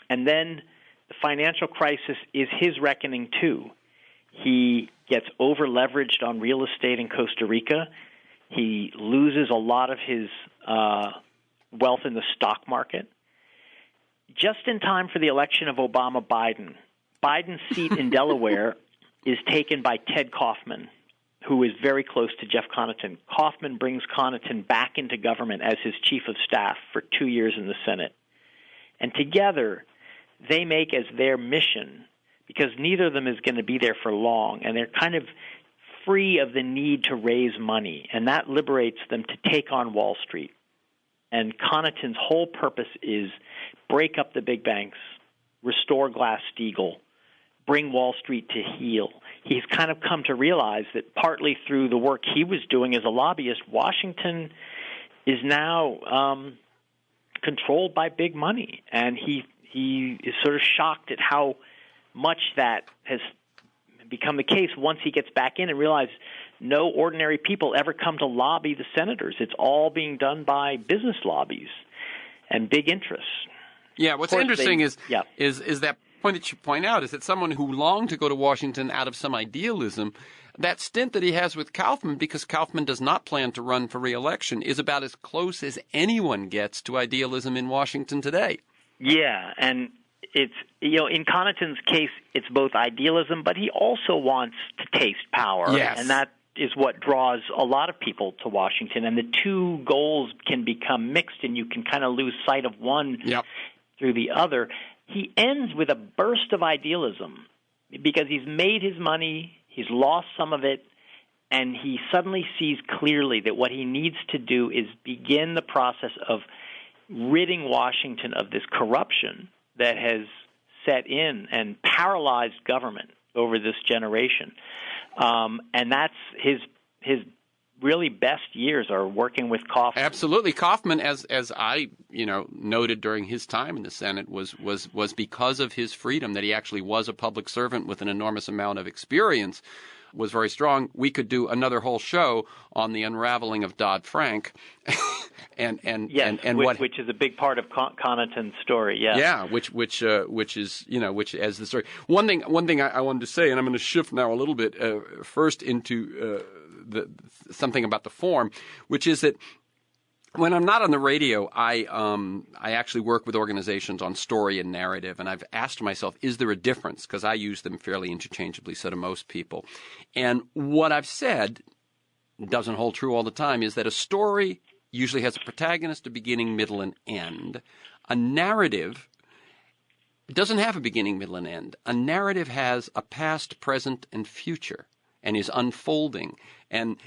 And then the financial crisis is his reckoning too. He gets over-leveraged on real estate in Costa Rica. He loses a lot of his wealth in the stock market. Just in time for the election of Obama-Biden, Biden's seat in Delaware is taken by Ted Kaufman, who is very close to Jeff Connaughton. Kaufman brings Connaughton back into government as his chief of staff for 2 years in the Senate. And together, they make as their mission, because neither of them is going to be there for long, and they're kind of free of the need to raise money, and that liberates them to take on Wall Street. And Connaughton's whole purpose is break up the big banks, restore Glass-Steagall, bring Wall Street to heel. He's kind of come to realize that partly through the work he was doing as a lobbyist, Washington is now controlled by big money. And he is sort of shocked at how much that has become the case once he gets back in and realizes no ordinary people ever come to lobby the senators. It's all being done by business lobbies and big interests. Yeah, what's interesting is that point that you point out is that someone who longed to go to Washington out of some idealism, that stint that he has with Kaufman, because Kaufman does not plan to run for re-election, is about as close as anyone gets to idealism in Washington today. Yeah, and it's, in Connaughton's case, it's both idealism, but he also wants to taste power. Yes. And that is what draws a lot of people to Washington. And the two goals can become mixed, and you can kind of lose sight of one through the other. He ends with a burst of idealism because he's made his money, he's lost some of it, and he suddenly sees clearly that what he needs to do is begin the process of ridding Washington of this corruption that has set in and paralyzed government over this generation. And that's his really best years are working with Kaufman. Absolutely. Kaufman, as I noted during his time in the Senate, was because of his freedom, that he actually was a public servant with an enormous amount of experience, was very strong. We could do another whole show on the unraveling of Dodd-Frank, which is a big part of Connaughton's story. Yeah, which is as the story. One thing I wanted to say, and I'm going to shift now a little bit first into something about the form, which is that when I'm not on the radio, I actually work with organizations on story and narrative, and I've asked myself, is there a difference? Because I use them fairly interchangeably, so do most people. And what I've said doesn't hold true all the time, is that a story usually has a protagonist, a beginning, middle, and end. A narrative doesn't have a beginning, middle, and end. A narrative has a past, present, and future, and is unfolding. And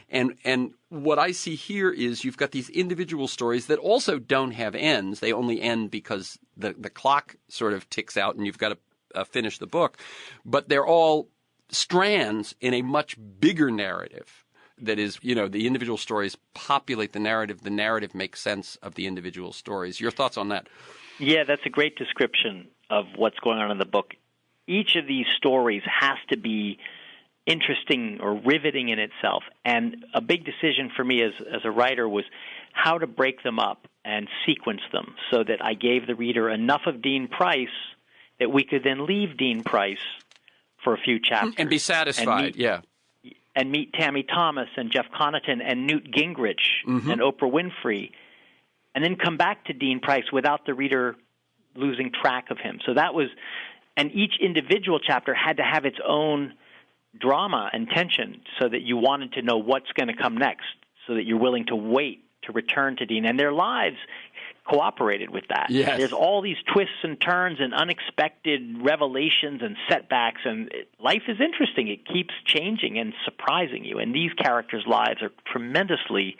what I see here is you've got these individual stories that also don't have ends. They only end because the clock sort of ticks out and you've got to finish the book. But they're all strands in a much bigger narrative. That is, the individual stories populate the narrative makes sense of the individual stories. Your thoughts on that? Yeah, that's a great description of what's going on in the book. Each of these stories has to be interesting or riveting in itself. And a big decision for me as a writer was how to break them up and sequence them so that I gave the reader enough of Dean Price that we could then leave Dean Price for a few chapters. And be satisfied, and meet Tammy Thomas and Jeff Connaughton and Newt Gingrich and Oprah Winfrey, and then come back to Dean Price without the reader losing track of him. So that was, and each individual chapter had to have its own drama and tension so that you wanted to know what's going to come next, so that you're willing to wait to return to Dean. And their lives cooperated with that. Yes. There's all these twists and turns and unexpected revelations and setbacks, and life is interesting. It keeps changing and surprising you, and these characters' lives are tremendously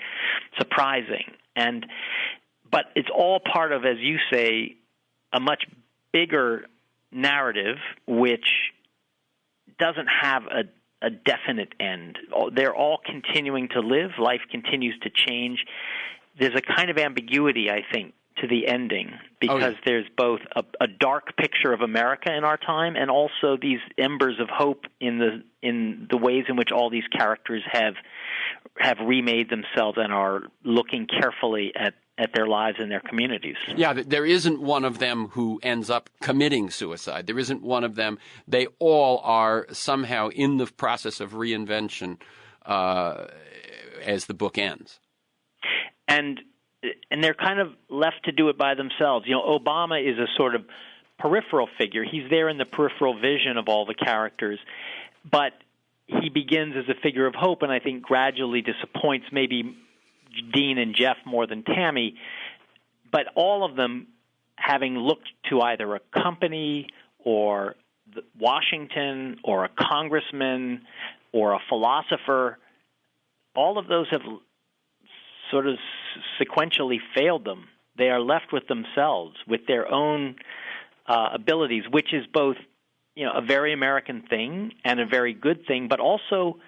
surprising. But it's all part of, as you say, a much bigger narrative which doesn't have a definite end. They're all continuing to live. Life continues to change. There's a kind of ambiguity, I think, to the ending, because there's both a dark picture of America in our time and also these embers of hope in the ways in which all these characters have remade themselves and are looking carefully at their lives and their communities. Yeah, there isn't one of them who ends up committing suicide. There isn't one of them. They all are somehow in the process of reinvention as the book ends. And they're kind of left to do it by themselves. You know, Obama is a sort of peripheral figure. He's there in the peripheral vision of all the characters, but he begins as a figure of hope, and I think gradually disappoints maybe Dean and Jeff more than Tammy, but all of them, having looked to either a company or Washington or a congressman or a philosopher, all of those have sort of sequentially failed them. They are left with themselves, with their own abilities, which is both, you know, a very American thing and a very good thing, but also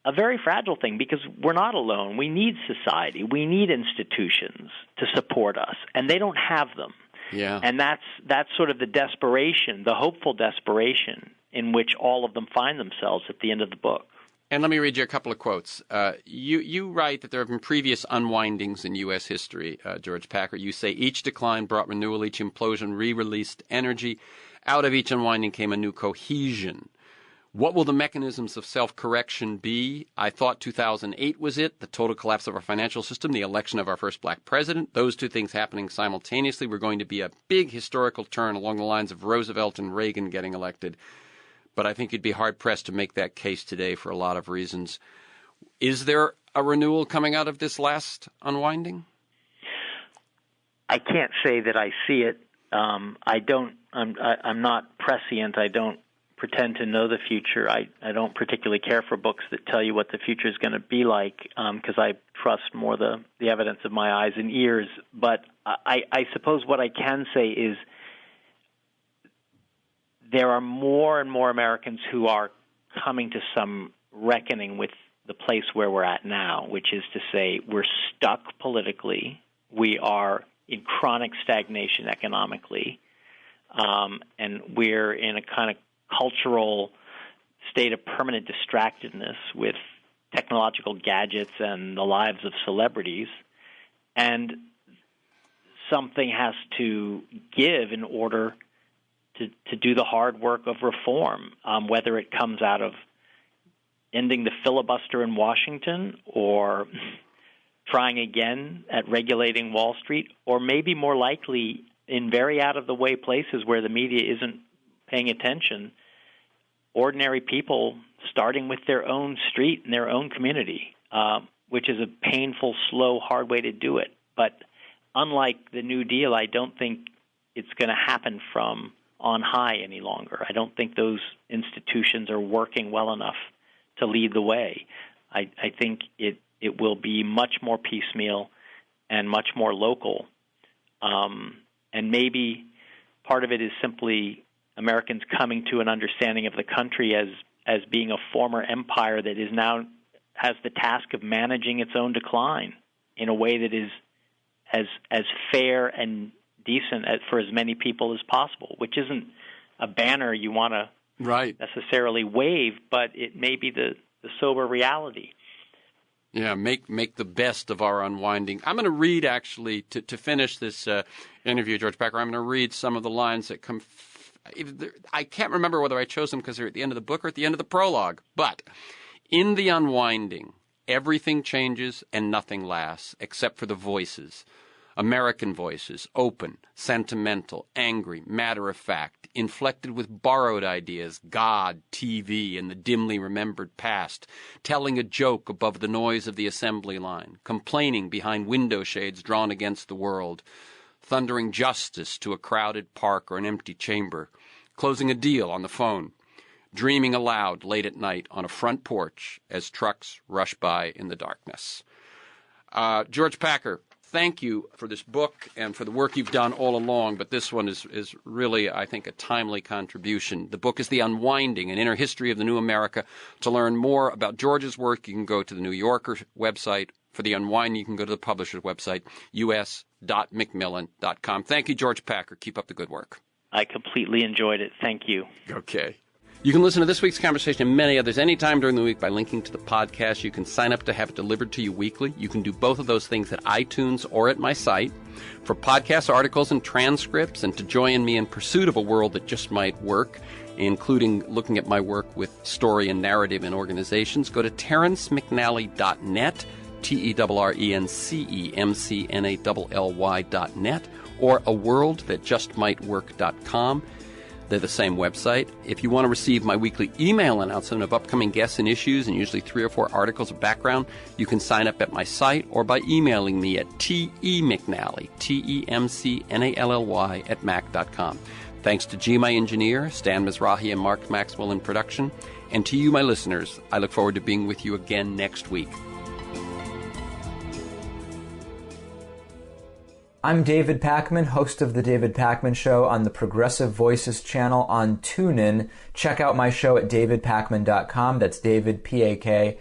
a very fragile thing, because we're not alone. We need society. We need institutions to support us, and they don't have them. Yeah. And that's sort of the desperation, the hopeful desperation in which all of them find themselves at the end of the book. And let me read you a couple of quotes. You write that there have been previous unwindings in U.S. history, George Packer. You say each decline brought renewal, each implosion re-released energy. Out of each unwinding came a new cohesion. What will the mechanisms of self-correction be? I thought 2008 was it, the total collapse of our financial system, the election of our first black president. Those two things happening simultaneously were going to be a big historical turn along the lines of Roosevelt and Reagan getting elected. But I think you'd be hard-pressed to make that case today for a lot of reasons. Is there a renewal coming out of this last unwinding? I can't say that I see it. I'm not prescient. I don't pretend to know the future. I don't particularly care for books that tell you what the future is going to be like, because I trust more the evidence of my eyes and ears. But I suppose what I can say is there are more and more Americans who are coming to some reckoning with the place where we're at now, which is to say we're stuck politically, we are in chronic stagnation economically, and we're in a kind of cultural state of permanent distractedness with technological gadgets and the lives of celebrities, and something has to give in order to do the hard work of reform, whether it comes out of ending the filibuster in Washington or trying again at regulating Wall Street, or maybe more likely in very out-of-the-way places where the media isn't paying attention, ordinary people starting with their own street and their own community, which is a painful, slow, hard way to do it. But unlike the New Deal, I don't think it's going to happen from on high any longer. I don't think those institutions are working well enough to lead the way. I think it will be much more piecemeal and much more local. And maybe part of it is simply Americans coming to an understanding of the country as being a former empire that is now has the task of managing its own decline in a way that is as fair and decent for as many people as possible, which isn't a banner you want to necessarily wave, but it may be the sober reality. Yeah, make the best of our unwinding. I'm going to read, actually, to finish this interview, George Packer, I'm going to read some of the lines that come. I can't remember whether I chose them because they're at the end of the book or at the end of the prologue. But in the unwinding, everything changes and nothing lasts except for the voices. American voices, open, sentimental, angry, matter-of-fact, inflected with borrowed ideas, God, TV, and the dimly remembered past, telling a joke above the noise of the assembly line, complaining behind window shades drawn against the world, thundering justice to a crowded park or an empty chamber, closing a deal on the phone, dreaming aloud late at night on a front porch as trucks rush by in the darkness. George Packer, thank you for this book and for the work you've done all along, but this one is really, I think, a timely contribution. The book is The Unwinding, an Inner History of the New America. To learn more about George's work, you can go to the New Yorker website. For The Unwinding, you can go to the publisher's website, us.macmillan.com. Thank you, George Packer. Keep up the good work. I completely enjoyed it. Thank you. Okay. You can listen to this week's conversation and many others anytime during the week by linking to the podcast. You can sign up to have it delivered to you weekly. You can do both of those things at iTunes or at my site. For podcast articles and transcripts, and to join me in pursuit of a world that just might work, including looking at my work with story and narrative in organizations, go to TerenceMcNally.net, TerenceMcNally.net, or aworldthatjustmightwork.com. They're the same website. If you want to receive my weekly email announcement of upcoming guests and issues, and usually 3 or 4 articles of background, you can sign up at my site or by emailing me at temcnally, TEMCNALLY @mac.com. Thanks to G, my engineer, Stan Mizrahi, and Mark Maxwell in production. And to you, my listeners, I look forward to being with you again next week. I'm David Pakman, host of The David Pakman Show on the Progressive Voices channel on TuneIn. Check out my show at davidpakman.com. That's David, Pakman.com.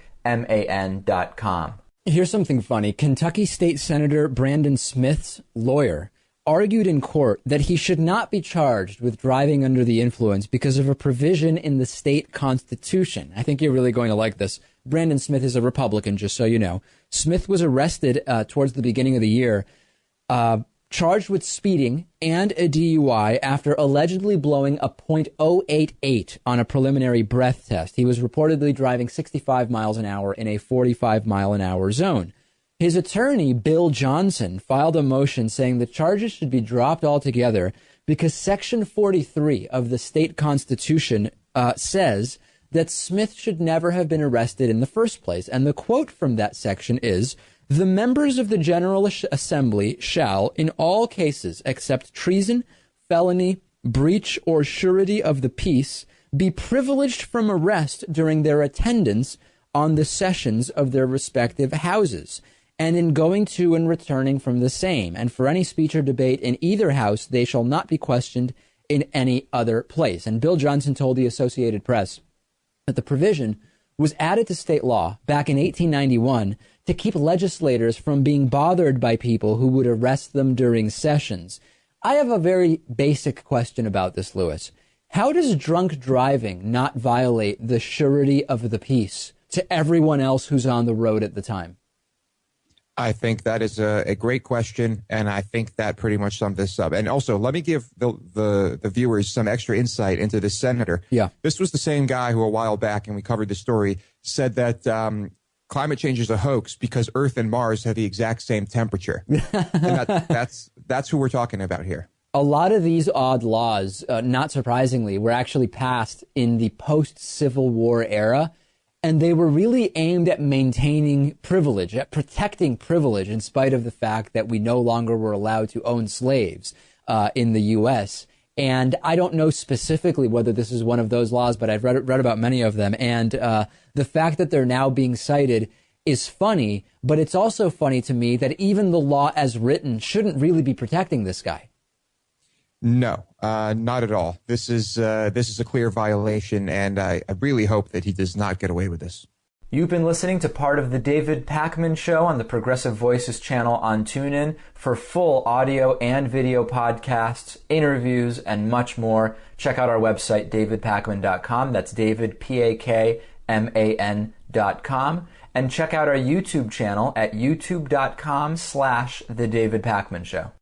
Here's something funny. Kentucky State Senator Brandon Smith's lawyer argued in court that he should not be charged with driving under the influence because of a provision in the state constitution. I think you're really going to like this. Brandon Smith is a Republican, just so you know. Smith was arrested towards the beginning of the year, charged with speeding and a DUI after allegedly blowing a .088 on a preliminary breath test. He was reportedly driving 65 miles an hour in a 45 mile an hour zone. His attorney, Bill Johnson, filed a motion saying the charges should be dropped altogether because Section 43 of the state constitution says that Smith should never have been arrested in the first place. And the quote from that section is, "The members of the General Assembly shall, in all cases except treason, felony, breach, or surety of the peace, be privileged from arrest during their attendance on the sessions of their respective houses, and in going to and returning from the same. And for any speech or debate in either house, they shall not be questioned in any other place." And Bill Johnson told the Associated Press that the provision was added to state law back in 1891 to keep legislators from being bothered by people who would arrest them during sessions. I have a very basic question about this, Lewis. How does drunk driving not violate the surety of the peace to everyone else who's on the road at the time? I think that is a great question, and I think that pretty much sums this up. And also, let me give the viewers some extra insight into this senator. Yeah. This was the same guy who a while back, and we covered the story, said that climate change is a hoax because Earth and Mars have the exact same temperature. And that's who we're talking about here. A lot of these odd laws, not surprisingly, were actually passed in the post-Civil War era. And they were really aimed at maintaining privilege, at protecting privilege, in spite of the fact that we no longer were allowed to own slaves in the U.S. And I don't know specifically whether this is one of those laws, but I've read about many of them. And the fact that they're now being cited is funny, but it's also funny to me that even the law as written shouldn't really be protecting this guy. No, not at all. This is a clear violation, and I really hope that he does not get away with this. You've been listening to part of the David Pakman Show on the Progressive Voices channel on TuneIn. For full audio and video podcasts, interviews, and much more, check out our website, davidpakman.com. That's David, Pakman.com. And check out our YouTube channel at youtube.com/The David Pakman Show.